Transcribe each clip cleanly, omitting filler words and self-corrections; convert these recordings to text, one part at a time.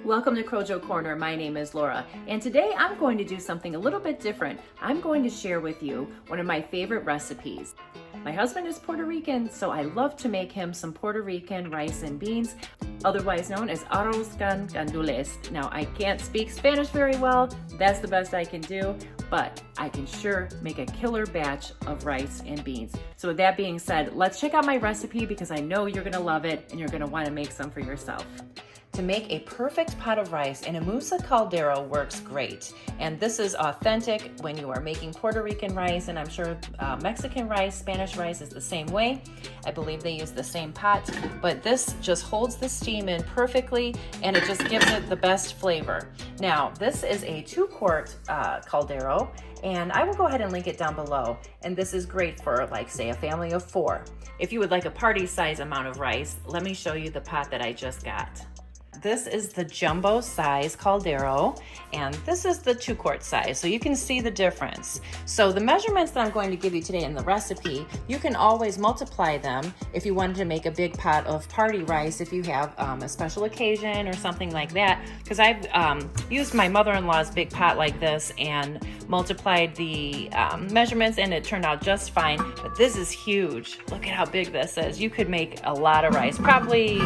Welcome to Crojo Corner. My name is Laura, and today I'm going to do something a little bit different. I'm going to share with you one of my favorite recipes. My husband is Puerto Rican, so I love to make him some Puerto Rican rice and beans, otherwise known as Arroz con gandules. Now, I can't speak Spanish very well. That's the best I can do, but I can sure make a killer batch of rice and beans. So with that being said, let's check out my recipe because I know you're gonna love it and you're gonna wanna make some for yourself. To make a perfect pot of rice, an emusa caldero works great. And this is authentic when you are making Puerto Rican rice, and I'm sure Mexican rice, Spanish rice is the same way. I believe they use the same pot, but this just holds the steam in perfectly and it just gives it the best flavor. Now, this is a 2-quart caldero, and I will go ahead and link it down below. And this is great for, like, say, a family of 4. If you would like a party size amount of rice, let me show you the pot that I just got. This is the jumbo size caldero, and this is the 2-quart size, so you can see the difference. So the measurements that I'm going to give you today in the recipe, you can always multiply them if you wanted to make a big pot of party rice, if you have a special occasion or something like that, because I've used my mother-in-law's big pot like this and multiplied the measurements, and it turned out just fine. But this is huge. Look at how big this is. You could make a lot of rice, probably,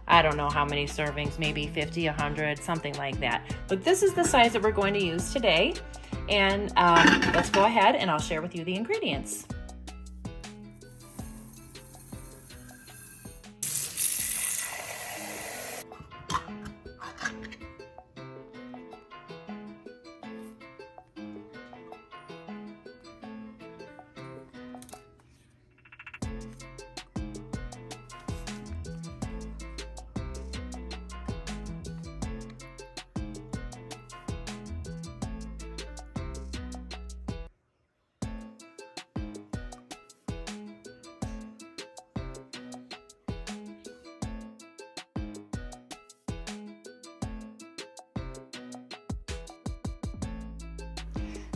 I don't know how many servings, maybe 50, 100, something like that. But this is the size that we're going to use today. And let's go ahead and I'll share with you the ingredients.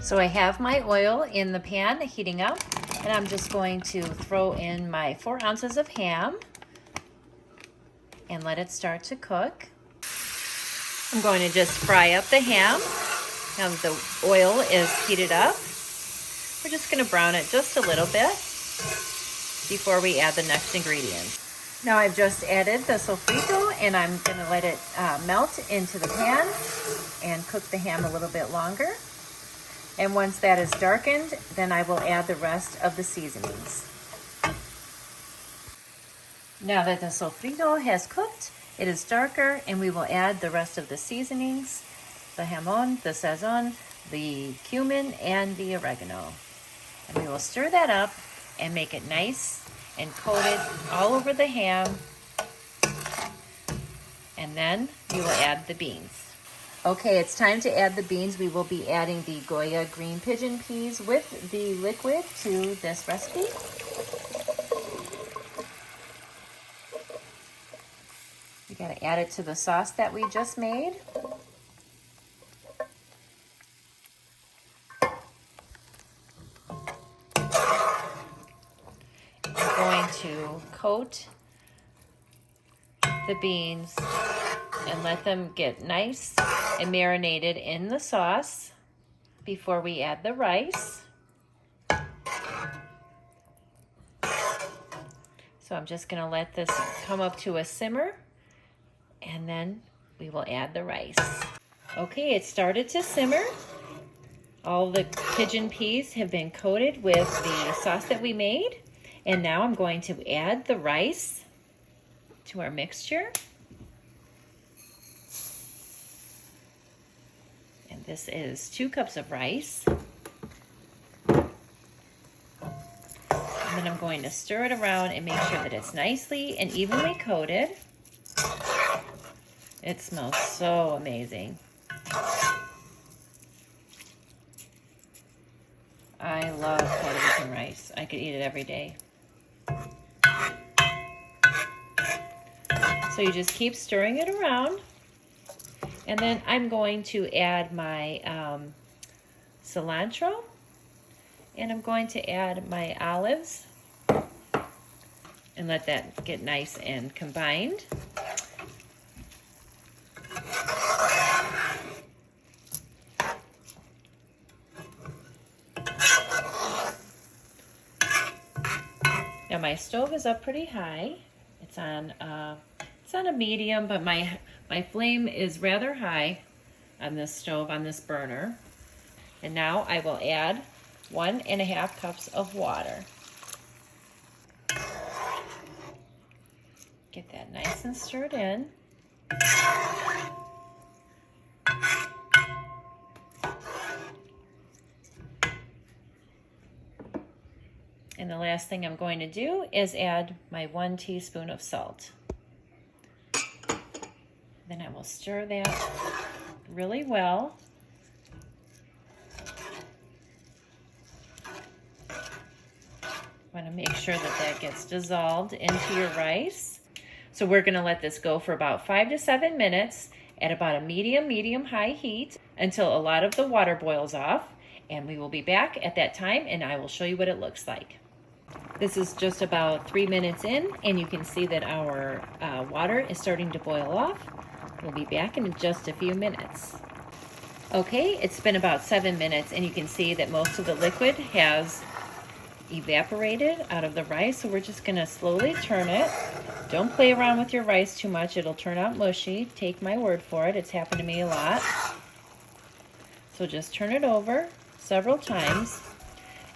So I have my oil in the pan heating up, and I'm just going to throw in my 4 ounces of ham and let it start to cook. I'm going to just fry up the ham. Now that the oil is heated up, we're just going to brown it just a little bit before we add the next ingredients. Now I've just added the sofrito, and I'm going to let it melt into the pan and cook the ham a little bit longer. And once that is darkened, then I will add the rest of the seasonings. Now that the sofrito has cooked, it is darker, and we will add the rest of the seasonings, the jamon, the sazon, the cumin, and the oregano. And we will stir that up and make it nice and coated all over the ham. And then we will add the beans. Okay, it's time to add the beans. We will be adding the Goya green pigeon peas with the liquid to this recipe. You gotta add it to the sauce that we just made. I'm going to coat the beans and let them get nice and marinated in the sauce before we add the rice. So I'm just going to let this come up to a simmer, and then we will add the rice. Okay, it started to simmer. All the pigeon peas have been coated with the sauce that we made, and now I'm going to add the rice to our mixture. This is 2 cups of rice. And then I'm going to stir it around and make sure that it's nicely and evenly coated. It smells so amazing. I love Puerto Rican rice. I could eat it every day. So you just keep stirring it around. And then I'm going to add my cilantro, and I'm going to add my olives and let that get nice and combined. my stove is up pretty high. It's on a medium, but my flame is rather high on this stove, on this burner. And now I will add 1.5 cups of water. Get that nice and stirred in. And the last thing I'm going to do is add my 1 teaspoon of salt. Then I will stir that really well. Want to make sure that gets dissolved into your rice. So we're going to let this go for about 5 to 7 minutes at about a medium-high heat until a lot of the water boils off. And we will be back at that time and I will show you what it looks like. This is just about 3 minutes in and you can see that our water is starting to boil off. We'll be back in just a few minutes. Okay, it's been about 7 minutes and you can see that most of the liquid has evaporated out of the rice, so we're just gonna slowly turn it. Don't play around with your rice too much, it'll turn out mushy. Take my word for it, it's happened to me a lot. So just turn it over several times,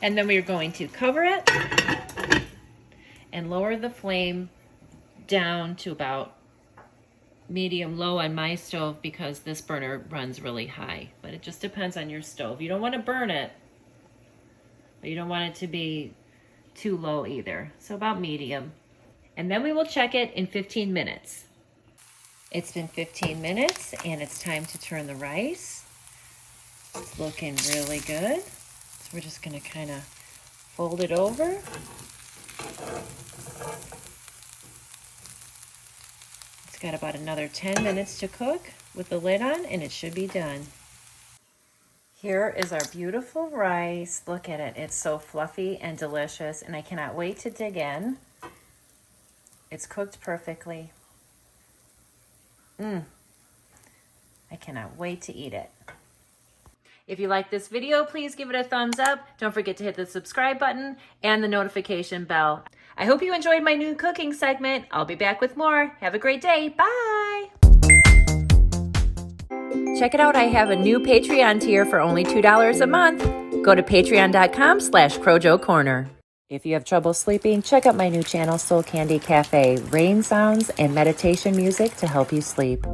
and then we're going to cover it and lower the flame down to about medium-low on my stove because this burner runs really high, but it just depends on your stove. You don't want to burn it, but you don't want it to be too low either. So about medium. And then we will check it in 15 minutes. It's been 15 minutes and it's time to turn the rice. It's looking really good. So we're just gonna kind of fold it over. It's got about another 10 minutes to cook with the lid on and it should be done. Here is our beautiful rice. Look at it. It's so fluffy and delicious, and I cannot wait to dig in. It's cooked perfectly. I cannot wait to eat it. If you like this video, please give it a thumbs up. Don't forget to hit the subscribe button and the notification bell. I hope you enjoyed my new cooking segment. I'll be back with more. Have a great day. Bye. Check it out, I have a new Patreon tier for only $2 a month. Go to patreon.com/Crojo Corner. If you have trouble sleeping, check out my new channel, Soul Candy Cafe, rain sounds and meditation music to help you sleep.